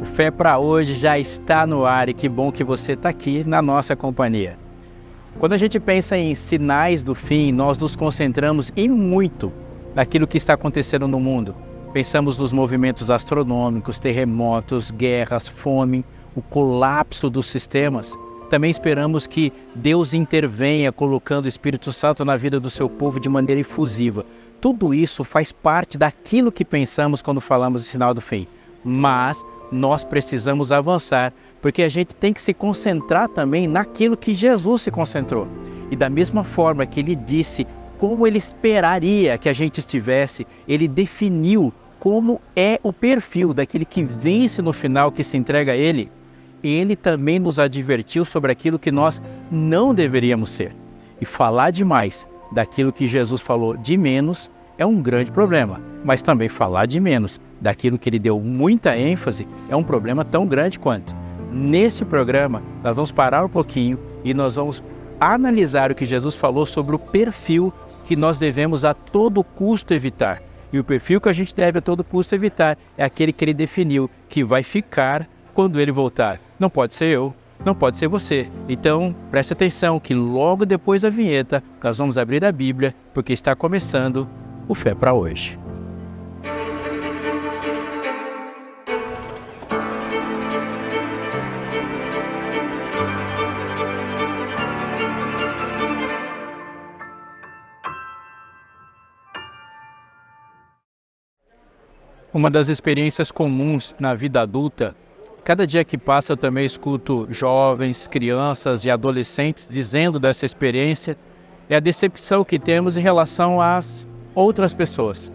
O Fé para Hoje já está no ar e que bom que você está aqui na nossa companhia. Quando a gente pensa em sinais do fim, nós nos concentramos em muito naquilo que está acontecendo no mundo. Pensamos nos movimentos astronômicos, terremotos, guerras, fome, o colapso dos sistemas. Também esperamos que Deus intervenha colocando o Espírito Santo na vida do seu povo de maneira efusiva. Tudo isso faz parte daquilo que pensamos quando falamos de sinal do fim. Mas nós precisamos avançar, porque a gente tem que se concentrar também naquilo que Jesus se concentrou. E da mesma forma que ele disse como ele esperaria que a gente estivesse, ele definiu como é o perfil daquele que vence no final, que se entrega a ele. Ele também nos advertiu sobre aquilo que nós não deveríamos ser. E falar demais daquilo que Jesus falou de menos é um grande problema, mas também falar de menos daquilo que ele deu muita ênfase é um problema tão grande quanto. Nesse programa, nós vamos parar um pouquinho e nós vamos analisar o que Jesus falou sobre o perfil que nós devemos a todo custo evitar. E o perfil que a gente deve a todo custo evitar é aquele que ele definiu, que vai ficar quando ele voltar. Não pode ser eu, não pode ser você. Então, preste atenção que logo depois da vinheta, nós vamos abrir a Bíblia, porque está começando o Fé para Hoje. Uma das experiências comuns na vida adulta, cada dia que passa eu também escuto jovens, crianças e adolescentes dizendo dessa experiência, é a decepção que temos em relação às outras pessoas.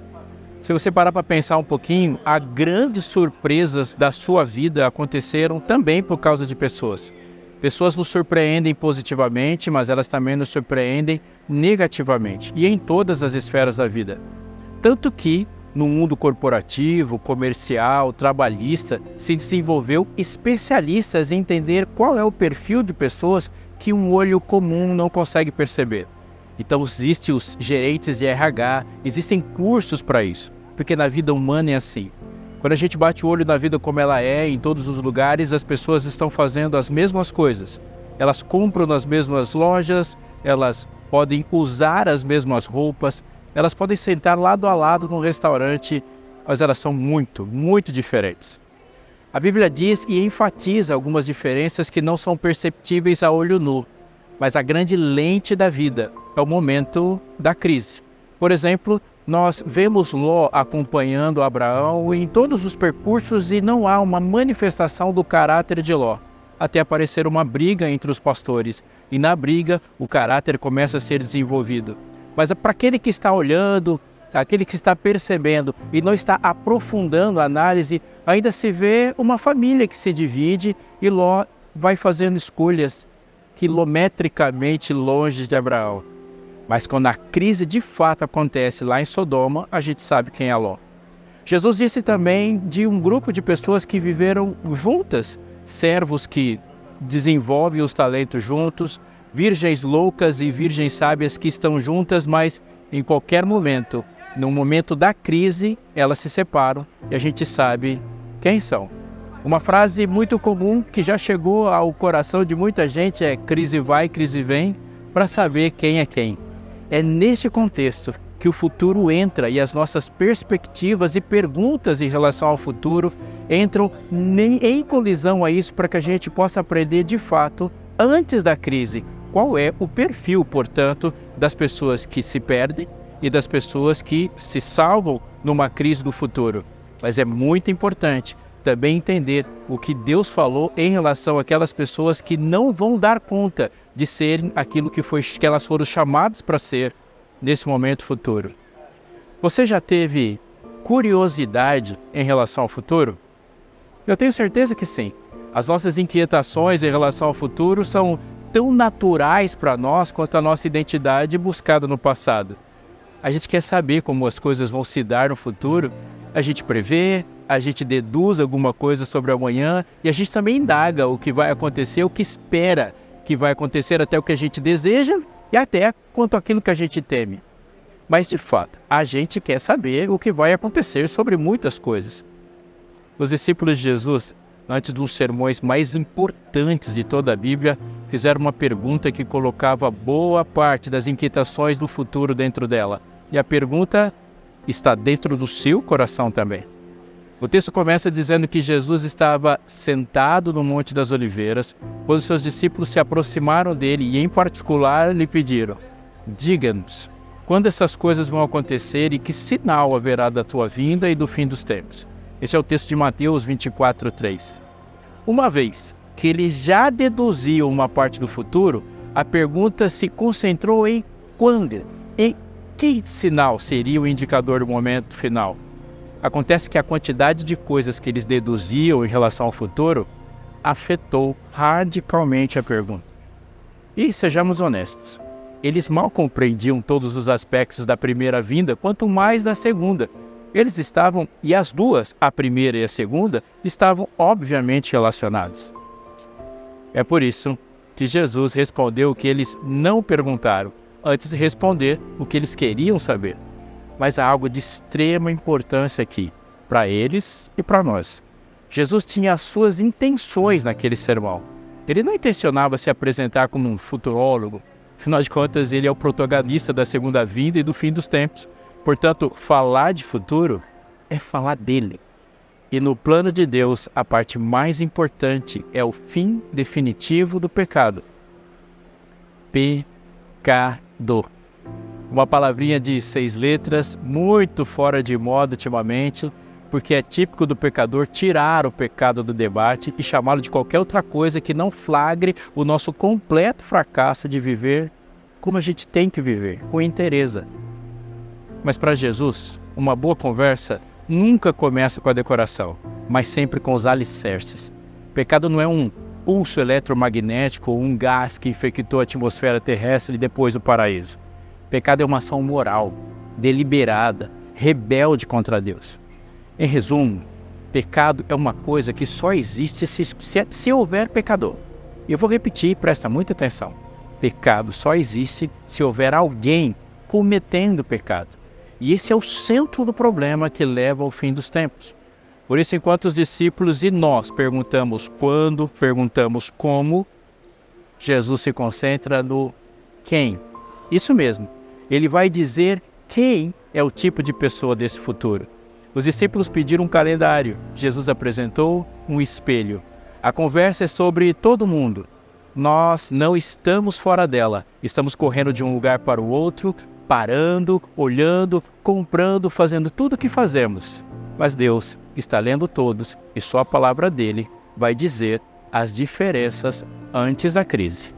Se você parar para pensar um pouquinho, as grandes surpresas da sua vida aconteceram também por causa de pessoas. Pessoas nos surpreendem positivamente, mas elas também nos surpreendem negativamente, e em todas as esferas da vida. Tanto que, no mundo corporativo, comercial, trabalhista, se desenvolveu especialistas em entender qual é o perfil de pessoas que um olho comum não consegue perceber. Então existem os gerentes de RH, existem cursos para isso, porque na vida humana é assim. Quando a gente bate o olho na vida como ela é, em todos os lugares, as pessoas estão fazendo as mesmas coisas. Elas compram nas mesmas lojas, elas podem usar as mesmas roupas, elas podem sentar lado a lado num restaurante, mas elas são muito, muito diferentes. A Bíblia diz e enfatiza algumas diferenças que não são perceptíveis a olho nu, mas a grande lente da vida é o momento da crise. Por exemplo, nós vemos Ló acompanhando Abraão em todos os percursos e não há uma manifestação do caráter de Ló, até aparecer uma briga entre os pastores, e na briga o caráter começa a ser desenvolvido. Mas para aquele que está olhando, aquele que está percebendo e não está aprofundando a análise, ainda se vê uma família que se divide e Ló vai fazendo escolhas quilometricamente longe de Abraão. Mas quando a crise de fato acontece lá em Sodoma, a gente sabe quem é Ló. Jesus disse também de um grupo de pessoas que viveram juntas, servos que desenvolvem os talentos juntos, virgens loucas e virgens sábias que estão juntas, mas em qualquer momento, no momento da crise, elas se separam e a gente sabe quem são. Uma frase muito comum que já chegou ao coração de muita gente é crise vai, crise vem, para saber quem é quem. É neste contexto que o futuro entra e as nossas perspectivas e perguntas em relação ao futuro entram em colisão a isso para que a gente possa aprender de fato, antes da crise, qual é o perfil, portanto, das pessoas que se perdem e das pessoas que se salvam numa crise do futuro. Mas é muito importante também entender o que Deus falou em relação àquelas pessoas que não vão dar conta de serem aquilo que elas foram chamadas para ser nesse momento futuro. Você já teve curiosidade em relação ao futuro? Eu tenho certeza que sim. As nossas inquietações em relação ao futuro são tão naturais para nós quanto a nossa identidade buscada no passado. A gente quer saber como as coisas vão se dar no futuro, a gente prevê, a gente deduz alguma coisa sobre o amanhã e a gente também indaga o que vai acontecer, o que espera que vai acontecer, até o que a gente deseja e até quanto àquilo que a gente teme. Mas, de fato, a gente quer saber o que vai acontecer sobre muitas coisas. Os discípulos de Jesus antes dos sermões mais importantes de toda a Bíblia, fizeram uma pergunta que colocava boa parte das inquietações do futuro dentro dela. E a pergunta está dentro do seu coração também. O texto começa dizendo que Jesus estava sentado no Monte das Oliveiras, quando seus discípulos se aproximaram dele e, em particular, lhe pediram: diga-nos, quando essas coisas vão acontecer e que sinal haverá da tua vinda e do fim dos tempos? Esse é o texto de Mateus 24:3. Uma vez que eles já deduziam uma parte do futuro, a pergunta se concentrou em quando, em que sinal seria o indicador do momento final. Acontece que a quantidade de coisas que eles deduziam em relação ao futuro afetou radicalmente a pergunta. E sejamos honestos, eles mal compreendiam todos os aspectos da primeira vinda, quanto mais da segunda. Eles estavam, e as duas, a primeira e a segunda, estavam obviamente relacionadas. É por isso que Jesus respondeu o que eles não perguntaram, antes de responder o que eles queriam saber. Mas há algo de extrema importância aqui, para eles e para nós. Jesus tinha as suas intenções naquele sermão. Ele não intencionava se apresentar como um futurólogo. Afinal de contas, ele é o protagonista da segunda vinda e do fim dos tempos. Portanto, falar de futuro é falar dele. E no plano de Deus, a parte mais importante é o fim definitivo do pecado. Pecado. Uma palavrinha de 6 letras, muito fora de moda ultimamente, porque é típico do pecador tirar o pecado do debate e chamá-lo de qualquer outra coisa que não flagre o nosso completo fracasso de viver como a gente tem que viver, com inteireza. Mas para Jesus, uma boa conversa nunca começa com a decoração, mas sempre com os alicerces. Pecado não é um pulso eletromagnético ou um gás que infectou a atmosfera terrestre depois do paraíso. Pecado é uma ação moral, deliberada, rebelde contra Deus. Em resumo, pecado é uma coisa que só existe se houver pecador. E eu vou repetir, presta muita atenção. Pecado só existe se houver alguém cometendo pecado. E esse é o centro do problema que leva ao fim dos tempos. Por isso, enquanto os discípulos e nós perguntamos quando, perguntamos como, Jesus se concentra no quem. Isso mesmo. Ele vai dizer quem é o tipo de pessoa desse futuro. Os discípulos pediram um calendário. Jesus apresentou um espelho. A conversa é sobre todo mundo. Nós não estamos fora dela. Estamos correndo de um lugar para o outro, parando, olhando, comprando, fazendo tudo o que fazemos. Mas Deus está lendo todos e só a palavra dele vai dizer as diferenças antes da crise.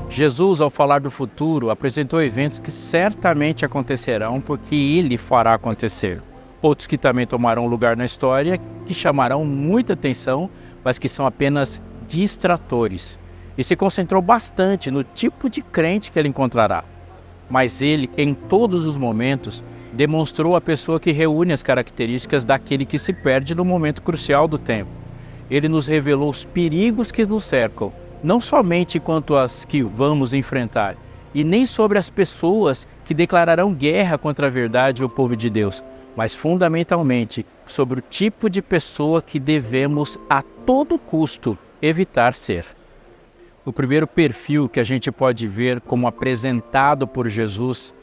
Jesus, ao falar do futuro, apresentou eventos que certamente acontecerão porque ele fará acontecer. Outros que também tomarão lugar na história, que chamarão muita atenção, mas que são apenas distratores. E se concentrou bastante no tipo de crente que ele encontrará. Mas ele, em todos os momentos, demonstrou a pessoa que reúne as características daquele que se perde no momento crucial do tempo. Ele nos revelou os perigos que nos cercam, não somente quanto às que vamos enfrentar, e nem sobre as pessoas que declararão guerra contra a verdade e o povo de Deus, mas fundamentalmente sobre o tipo de pessoa que devemos a todo custo evitar ser. O primeiro perfil que a gente pode ver como apresentado por Jesus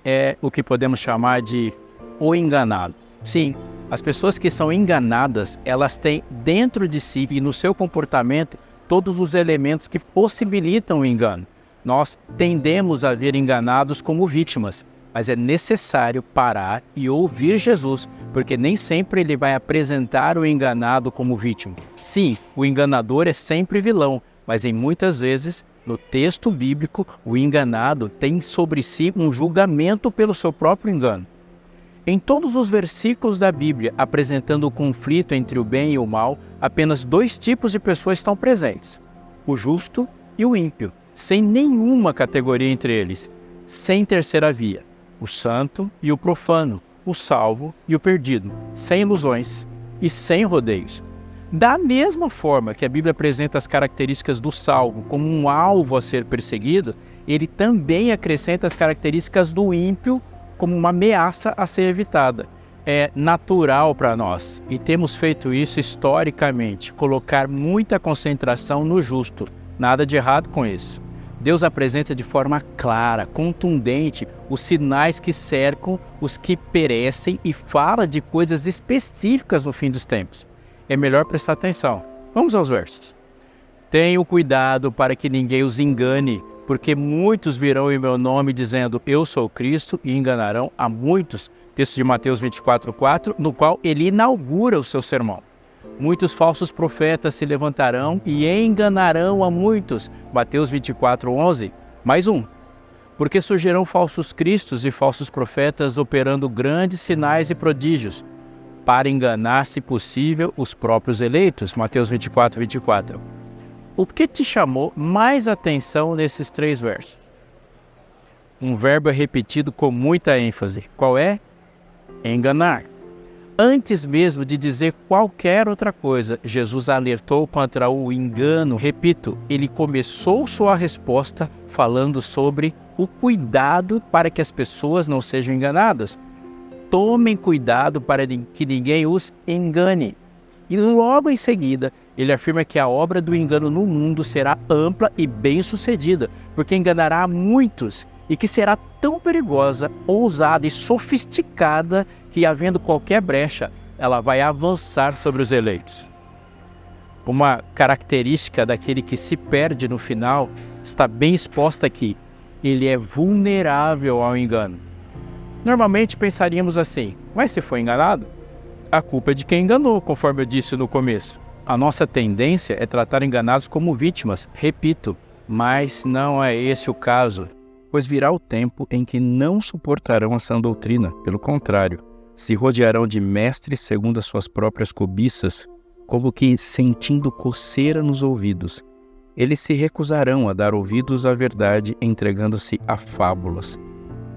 é o que podemos chamar de o enganado. Sim, as pessoas que são enganadas, elas têm dentro de si e no seu comportamento todos os elementos que possibilitam o engano. Nós tendemos a ver enganados como vítimas, mas é necessário parar e ouvir Jesus, porque nem sempre ele vai apresentar o enganado como vítima. Sim, o enganador é sempre vilão, mas em muitas vezes, no texto bíblico, o enganado tem sobre si um julgamento pelo seu próprio engano. Em todos os versículos da Bíblia apresentando o conflito entre o bem e o mal, apenas 2 tipos de pessoas estão presentes: o justo e o ímpio, sem nenhuma categoria entre eles, sem terceira via. o santo e o profano, o salvo e o perdido, sem ilusões e sem rodeios. Da mesma forma que a Bíblia apresenta as características do salvo como um alvo a ser perseguido, ele também acrescenta as características do ímpio como uma ameaça a ser evitada. É natural para nós, e temos feito isso historicamente, colocar muita concentração no justo. Nada de errado com isso. Deus apresenta de forma clara, contundente, os sinais que cercam os que perecem e fala de coisas específicas no fim dos tempos. É melhor prestar atenção. Vamos aos versos. Tenham cuidado para que ninguém os engane, porque muitos virão em meu nome dizendo, eu sou Cristo, e enganarão a muitos. Texto de Mateus 24:4, no qual ele inaugura o seu sermão. Muitos falsos profetas se levantarão e enganarão a muitos. Mateus 24:11. Mais um. Porque surgirão falsos cristos e falsos profetas operando grandes sinais e prodígios, para enganar, se possível, os próprios eleitos. Mateus 24:24. O que te chamou mais atenção nesses 3 versos? Um verbo é repetido com muita ênfase. Qual é? Enganar. Antes mesmo de dizer qualquer outra coisa, Jesus alertou contra o engano. Repito, ele começou sua resposta falando sobre o cuidado para que as pessoas não sejam enganadas. Tomem cuidado para que ninguém os engane. E logo em seguida, ele afirma que a obra do engano no mundo será ampla e bem-sucedida, porque enganará a muitos, e que será tão perigosa, ousada e sofisticada que, havendo qualquer brecha, ela vai avançar sobre os eleitos. Uma característica daquele que se perde no final está bem exposta aqui. Ele é vulnerável ao engano. Normalmente pensaríamos assim, mas se foi enganado, a culpa é de quem enganou, conforme eu disse no começo. A nossa tendência é tratar enganados como vítimas, repito, mas não é esse o caso. Pois virá o tempo em que não suportarão a sã doutrina, pelo contrário, se rodearão de mestres segundo as suas próprias cobiças, como que sentindo coceira nos ouvidos. Eles se recusarão a dar ouvidos à verdade, entregando-se a fábulas.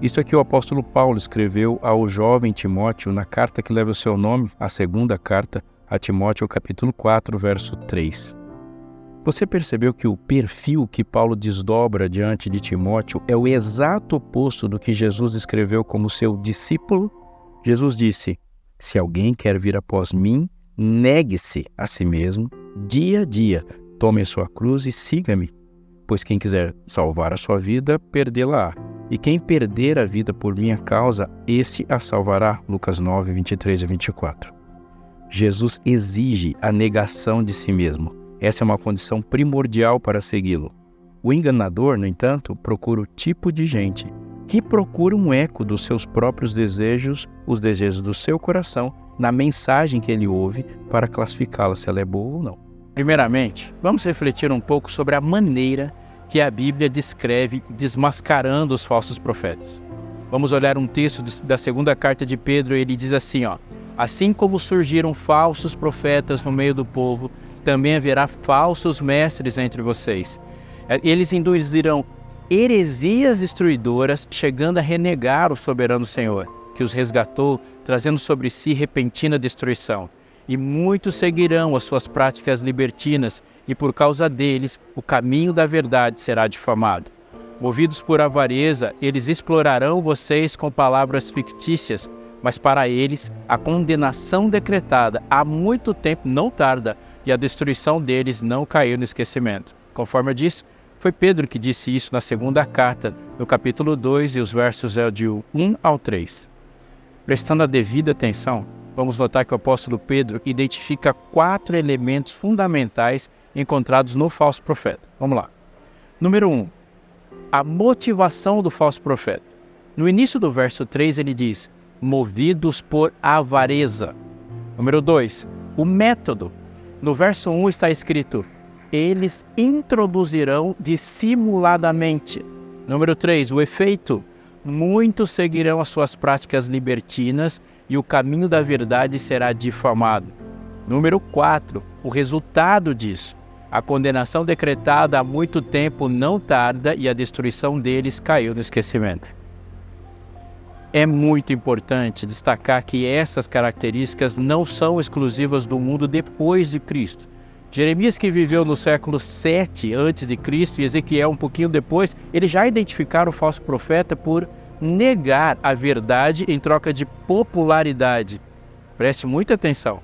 Isto é que o apóstolo Paulo escreveu ao jovem Timóteo na carta que leva o seu nome, a segunda carta a Timóteo, capítulo 4, verso 3. Você percebeu que o perfil que Paulo desdobra diante de Timóteo é o exato oposto do que Jesus escreveu como seu discípulo? Jesus disse, se alguém quer vir após mim, negue-se a si mesmo, dia a dia, tome a sua cruz e siga-me. Pois quem quiser salvar a sua vida, perdê-la-á. E quem perder a vida por minha causa, esse a salvará. Lucas 9, 23 e 24. Jesus exige a negação de si mesmo. Essa é uma condição primordial para segui-lo. O enganador, no entanto, procura o tipo de gente que procura um eco dos seus próprios desejos, os desejos do seu coração, na mensagem que ele ouve, para classificá-la se ela é boa ou não. Primeiramente, vamos refletir um pouco sobre a maneira que a Bíblia descreve desmascarando os falsos profetas. Vamos olhar um texto da segunda carta de Pedro, ele diz assim, assim como surgiram falsos profetas no meio do povo, também haverá falsos mestres entre vocês. Eles induzirão heresias destruidoras, chegando a renegar o soberano Senhor, que os resgatou, trazendo sobre si repentina destruição. E muitos seguirão as suas práticas libertinas, e por causa deles, o caminho da verdade será difamado. Movidos por avareza, eles explorarão vocês com palavras fictícias, mas para eles, a condenação decretada há muito tempo não tarda, e a destruição deles não caiu no esquecimento. Conforme eu disse, foi Pedro que disse isso na segunda carta, no capítulo 2, e os versos de 1 ao 3. Prestando a devida atenção, vamos notar que o apóstolo Pedro identifica 4 elementos fundamentais encontrados no falso profeta. Vamos lá. Número 1. A motivação do falso profeta. No início do verso 3 ele diz, movidos por avareza. Número 2. O método. No verso 1 está escrito, eles introduzirão dissimuladamente. Número 3. O efeito. Muitos seguirão as suas práticas libertinas e o caminho da verdade será difamado. Número 4. O resultado disso. A condenação decretada há muito tempo não tarda e a destruição deles caiu no esquecimento. É muito importante destacar que essas características não são exclusivas do mundo depois de Cristo. Jeremias, que viveu no século 7 a.C. e Ezequiel um pouquinho depois, eles já identificaram o falso profeta por negar a verdade em troca de popularidade. Preste muita atenção.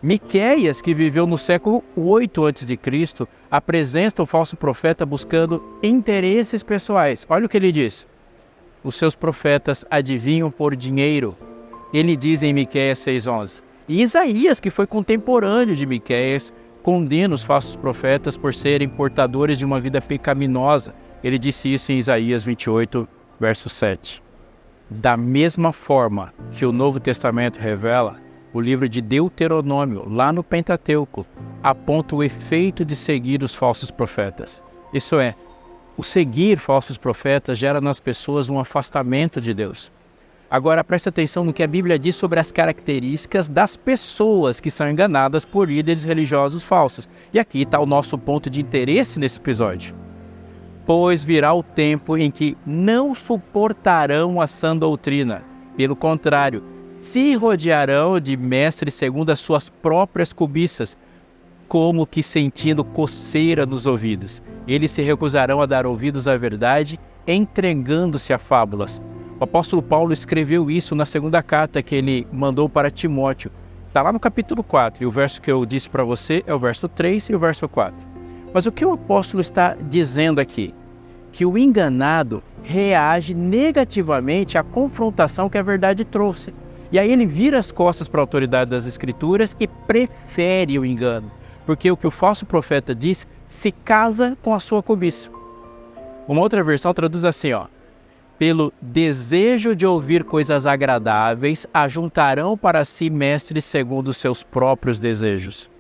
Miqueias, que viveu no século 8 a.C., apresenta o falso profeta buscando interesses pessoais. Olha o que ele diz. Os seus profetas adivinham por dinheiro. Ele diz em Miqueias 6,11. E Isaías, que foi contemporâneo de Miqueias, condena os falsos profetas por serem portadores de uma vida pecaminosa. Ele disse isso em Isaías 28, verso 7. Da mesma forma que o Novo Testamento revela, o livro de Deuteronômio, lá no Pentateuco, aponta o efeito de seguir os falsos profetas. Isso é, o seguir falsos profetas gera nas pessoas um afastamento de Deus. Agora preste atenção no que a Bíblia diz sobre as características das pessoas que são enganadas por líderes religiosos falsos. E aqui está o nosso ponto de interesse nesse episódio. Pois virá o tempo em que não suportarão a sã doutrina. Pelo contrário, se rodearão de mestres segundo as suas próprias cobiças, como que sentindo coceira nos ouvidos. Eles se recusarão a dar ouvidos à verdade, entregando-se a fábulas. O apóstolo Paulo escreveu isso na segunda carta que ele mandou para Timóteo. Está lá no capítulo 4, e o verso que eu disse para você é o verso 3 e o verso 4. Mas o que o apóstolo está dizendo aqui? Que o enganado reage negativamente à confrontação que a verdade trouxe. E aí ele vira as costas para a autoridade das Escrituras e prefere o engano. Porque o que o falso profeta diz se casa com a sua cobiça. Uma outra versão traduz assim, pelo desejo de ouvir coisas agradáveis, ajuntarão para si mestres segundo os seus próprios desejos.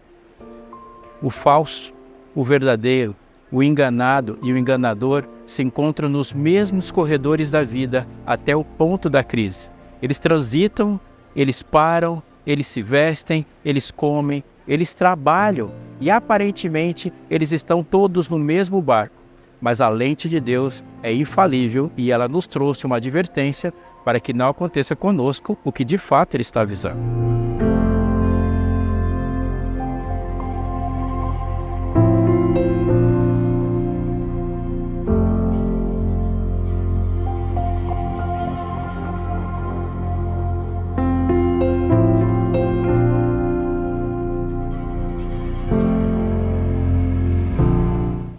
O falso, o verdadeiro, o enganado e o enganador se encontram nos mesmos corredores da vida até o ponto da crise. Eles transitam, eles param, eles se vestem, eles comem, eles trabalham e aparentemente eles estão todos no mesmo barco. Mas a lente de Deus é infalível e ela nos trouxe uma advertência para que não aconteça conosco o que de fato Ele está avisando.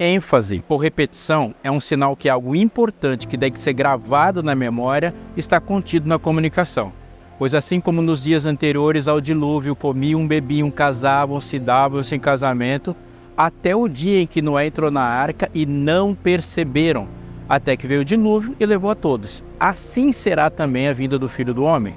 Ênfase por repetição é um sinal que algo importante que deve ser gravado na memória está contido na comunicação. Pois assim como nos dias anteriores ao dilúvio comiam, bebiam, casavam, se davam-se em casamento, até o dia em que Noé entrou na arca e não perceberam, até que veio o dilúvio e levou a todos. Assim será também a vinda do Filho do Homem.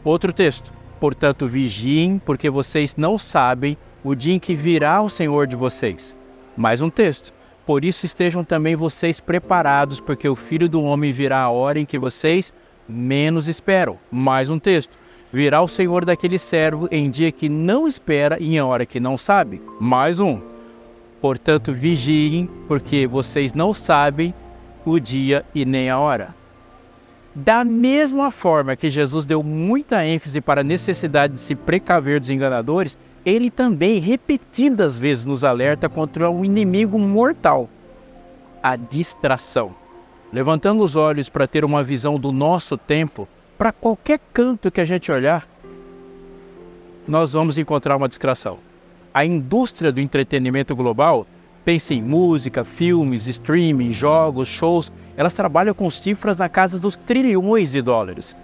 Outro texto. Portanto, vigiem, porque vocês não sabem o dia em que virá o Senhor de vocês. Mais um texto. Por isso estejam também vocês preparados, porque o Filho do Homem virá a hora em que vocês menos esperam. Mais um texto. Virá o Senhor daquele servo em dia que não espera e em hora que não sabe. Mais um. Portanto, vigiem, porque vocês não sabem o dia e nem a hora. Da mesma forma que Jesus deu muita ênfase para a necessidade de se precaver dos enganadores, Ele também repetidas vezes nos alerta contra um inimigo mortal, a distração. Levantando os olhos para ter uma visão do nosso tempo, para qualquer canto que a gente olhar, nós vamos encontrar uma distração. A indústria do entretenimento global, pense em música, filmes, streaming, jogos, shows, elas trabalham com cifras na casa dos trilhões de dólares.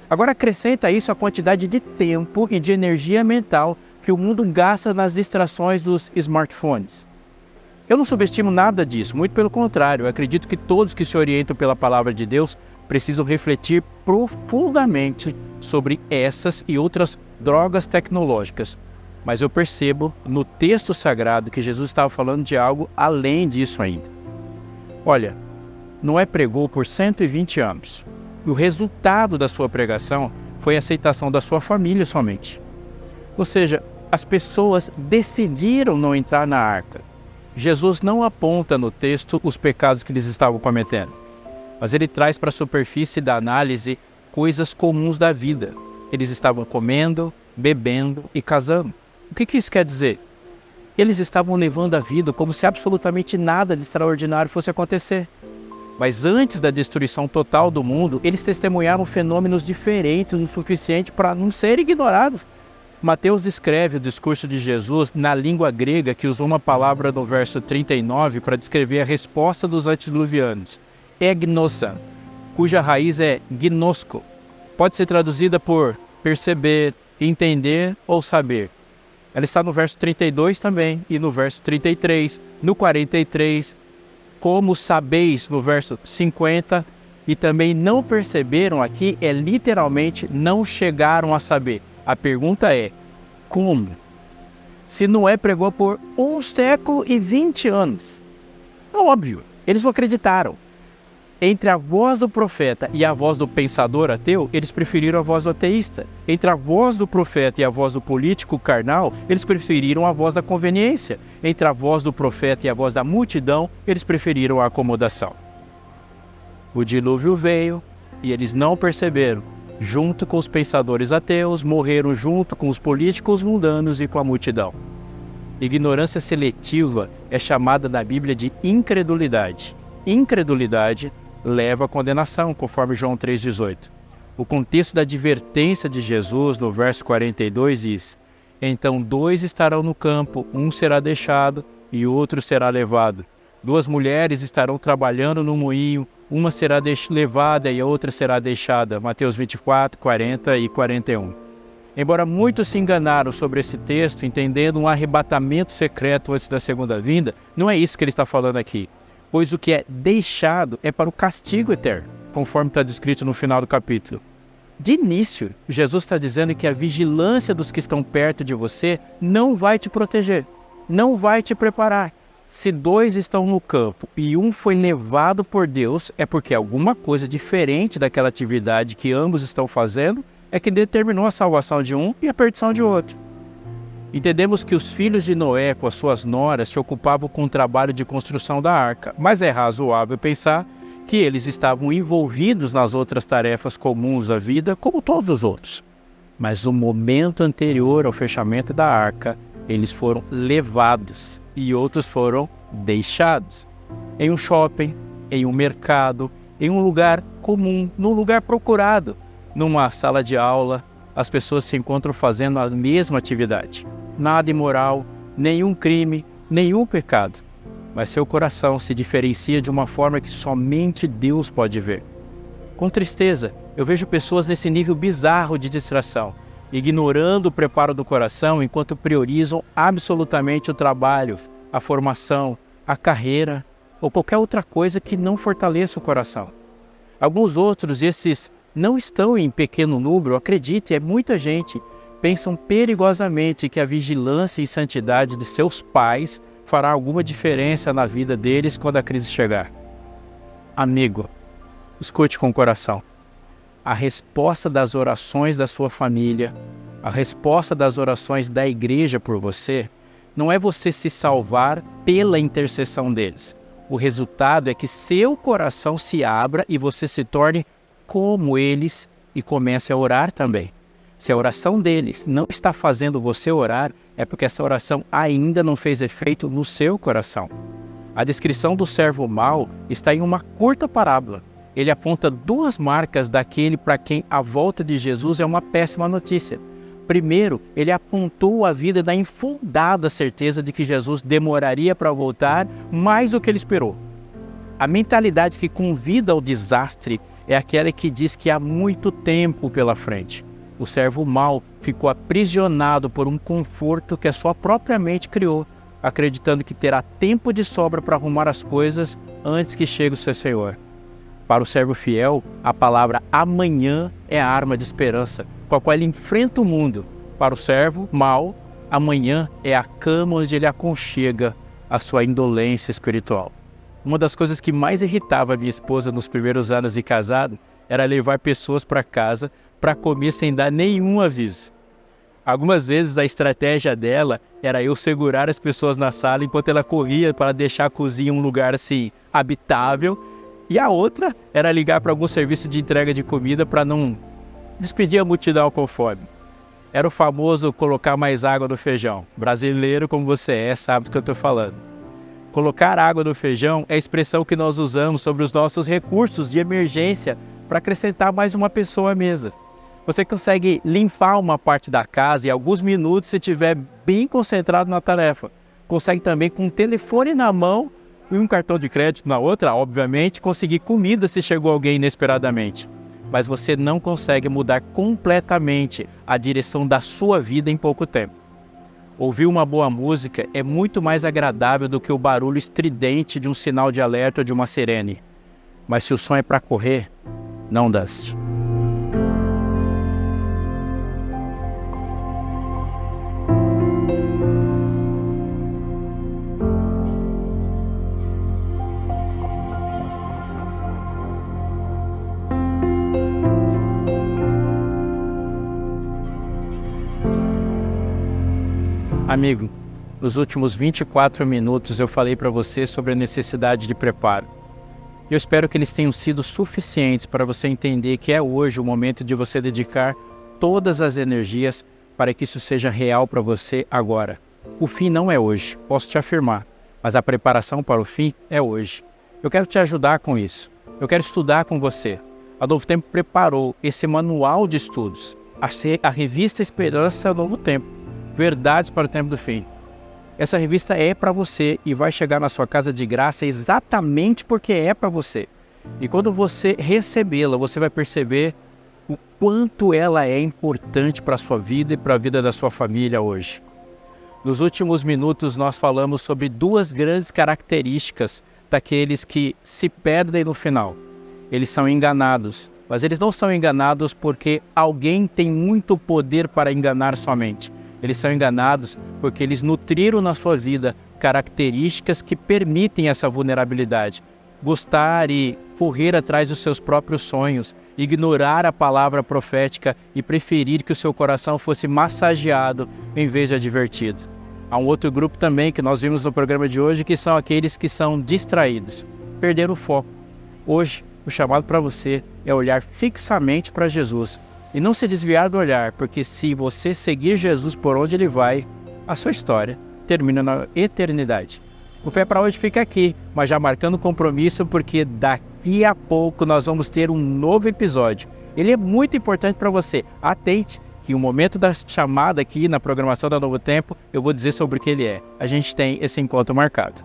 Agora acrescenta a isso a quantidade de tempo e de energia mental que o mundo gasta nas distrações dos smartphones. Eu não subestimo nada disso, muito pelo contrário, eu acredito que todos que se orientam pela palavra de Deus precisam refletir profundamente sobre essas e outras drogas tecnológicas. Mas eu percebo no texto sagrado que Jesus estava falando de algo além disso ainda. Olha, Noé pregou por 120 anos. E o resultado da sua pregação foi a aceitação da sua família somente. Ou seja, as pessoas decidiram não entrar na arca. Jesus não aponta no texto os pecados que eles estavam cometendo, mas ele traz para a superfície da análise coisas comuns da vida. Eles estavam comendo, bebendo e casando. O que isso quer dizer? Eles estavam levando a vida como se absolutamente nada de extraordinário fosse acontecer. Mas antes da destruição total do mundo, eles testemunharam fenômenos diferentes o suficiente para não serem ignorados. Mateus descreve o discurso de Jesus na língua grega, que usou uma palavra no verso 39 para descrever a resposta dos antediluvianos. Egnosan, cuja raiz é gnosko. Pode ser traduzida por perceber, entender ou saber. Ela está no verso 32 também, e no verso 33, no 43, como sabeis, no verso 50, e também não perceberam aqui, é literalmente não chegaram a saber. A pergunta é, como? Se Noé pregou por 1 século e 20 anos. É óbvio, eles não acreditaram. Entre a voz do profeta e a voz do pensador ateu, eles preferiram a voz do ateísta. Entre a voz do profeta e a voz do político carnal, eles preferiram a voz da conveniência. Entre a voz do profeta e a voz da multidão, eles preferiram a acomodação. O dilúvio veio e eles não perceberam. Junto com os pensadores ateus, morreram junto com os políticos mundanos e com a multidão. Ignorância seletiva é chamada na Bíblia de incredulidade. Incredulidade leva à condenação, conforme João 3,18. O contexto da advertência de Jesus, no verso 42, diz: então 2 estarão no campo, um será deixado e outro será levado. 2 mulheres estarão trabalhando no moinho, uma será levada e a outra será deixada. Mateus 24, 40 e 41. Embora muitos se enganaram sobre esse texto, entendendo um arrebatamento secreto antes da segunda vinda, não é isso que ele está falando aqui. Pois o que é deixado é para o castigo eterno, conforme está descrito no final do capítulo. De início, Jesus está dizendo que a vigilância dos que estão perto de você não vai te proteger, não vai te preparar. Se 2 estão no campo e um foi levado por Deus, é porque alguma coisa diferente daquela atividade que ambos estão fazendo é que determinou a salvação de um e a perdição de outro. Entendemos que os filhos de Noé, com as suas noras, se ocupavam com o trabalho de construção da arca, mas é razoável pensar que eles estavam envolvidos nas outras tarefas comuns da vida, como todos os outros. Mas no momento anterior ao fechamento da arca, eles foram levados e outros foram deixados. Em um shopping, em um mercado, em um lugar comum, num lugar procurado, numa sala de aula, as pessoas se encontram fazendo a mesma atividade. Nada imoral, nenhum crime, nenhum pecado. Mas seu coração se diferencia de uma forma que somente Deus pode ver. Com tristeza, eu vejo pessoas nesse nível bizarro de distração, ignorando o preparo do coração enquanto priorizam absolutamente o trabalho, a formação, a carreira ou qualquer outra coisa que não fortaleça o coração. Alguns outros, esses não estão em pequeno número, acredite, é muita gente, pensam perigosamente que a vigilância e santidade de seus pais fará alguma diferença na vida deles quando a crise chegar. Amigo, escute com o coração. A resposta das orações da sua família, a resposta das orações da igreja por você, não é você se salvar pela intercessão deles. O resultado é que seu coração se abra e você se torne como eles e comece a orar também. Se a oração deles não está fazendo você orar, é porque essa oração ainda não fez efeito no seu coração. A descrição do servo mau está em uma curta parábola. Ele aponta 2 marcas daquele para quem a volta de Jesus é uma péssima notícia. Primeiro, ele apontou a vida da infundada certeza de que Jesus demoraria para voltar mais do que ele esperou. A mentalidade que convida ao desastre é aquela que diz que há muito tempo pela frente. O servo mau ficou aprisionado por um conforto que a sua própria mente criou, acreditando que terá tempo de sobra para arrumar as coisas antes que chegue o seu Senhor. Para o servo fiel, a palavra amanhã é a arma de esperança, com a qual ele enfrenta o mundo. Para o servo mau, amanhã é a cama onde ele aconchega a sua indolência espiritual. Uma das coisas que mais irritava a minha esposa nos primeiros anos de casado era levar pessoas para casa para comer sem dar nenhum aviso. Algumas vezes a estratégia dela era eu segurar as pessoas na sala enquanto ela corria para deixar a cozinha um lugar assim habitável E a outra era ligar para algum serviço de entrega de comida para não despedir a multidão com fome. Era o famoso colocar mais água no feijão. Brasileiro como você é, sabe do que eu estou falando. Colocar água no feijão é a expressão que nós usamos sobre os nossos recursos de emergência para acrescentar mais uma pessoa à mesa. Você consegue limpar uma parte da casa em alguns minutos se estiver bem concentrado na tarefa. Consegue também, com um telefone na mão e um cartão de crédito na outra, obviamente, conseguir comida se chegou alguém inesperadamente. Mas você não consegue mudar completamente a direção da sua vida em pouco tempo. Ouvir uma boa música é muito mais agradável do que o barulho estridente de um sinal de alerta ou de uma sirene. Mas se o som é para correr, não dance. Amigo, nos últimos 24 minutos eu falei para você sobre a necessidade de preparo. Eu espero que eles tenham sido suficientes para você entender que é hoje o momento de você dedicar todas as energias para que isso seja real para você agora. O fim não é hoje, posso te afirmar, mas a preparação para o fim é hoje. Eu quero te ajudar com isso. Eu quero estudar com você. A Novo Tempo preparou esse manual de estudos, a revista Esperança Novo Tempo. Verdades para o tempo do fim. Essa revista é para você e vai chegar na sua casa de graça exatamente porque é para você. E quando você recebê-la, você vai perceber o quanto ela é importante para a sua vida e para a vida da sua família hoje. Nos últimos minutos nós falamos sobre duas grandes características daqueles que se perdem no final. Eles são enganados, mas eles não são enganados porque alguém tem muito poder para enganar somente. Eles são enganados porque eles nutriram na sua vida características que permitem essa vulnerabilidade. Gostar e correr atrás dos seus próprios sonhos, ignorar a palavra profética e preferir que o seu coração fosse massageado em vez de advertido. Há um outro grupo também que nós vimos no programa de hoje que são aqueles que são distraídos, perderam o foco. Hoje, o chamado para você é olhar fixamente para Jesus. E não se desviar do olhar, porque se você seguir Jesus por onde ele vai, a sua história termina na eternidade. O Fé para hoje fica aqui, mas já marcando compromisso, porque daqui a pouco nós vamos ter um novo episódio. Ele é muito importante para você. Atente, que o momento da chamada aqui na programação da Novo Tempo, eu vou dizer sobre o que ele é. A gente tem esse encontro marcado.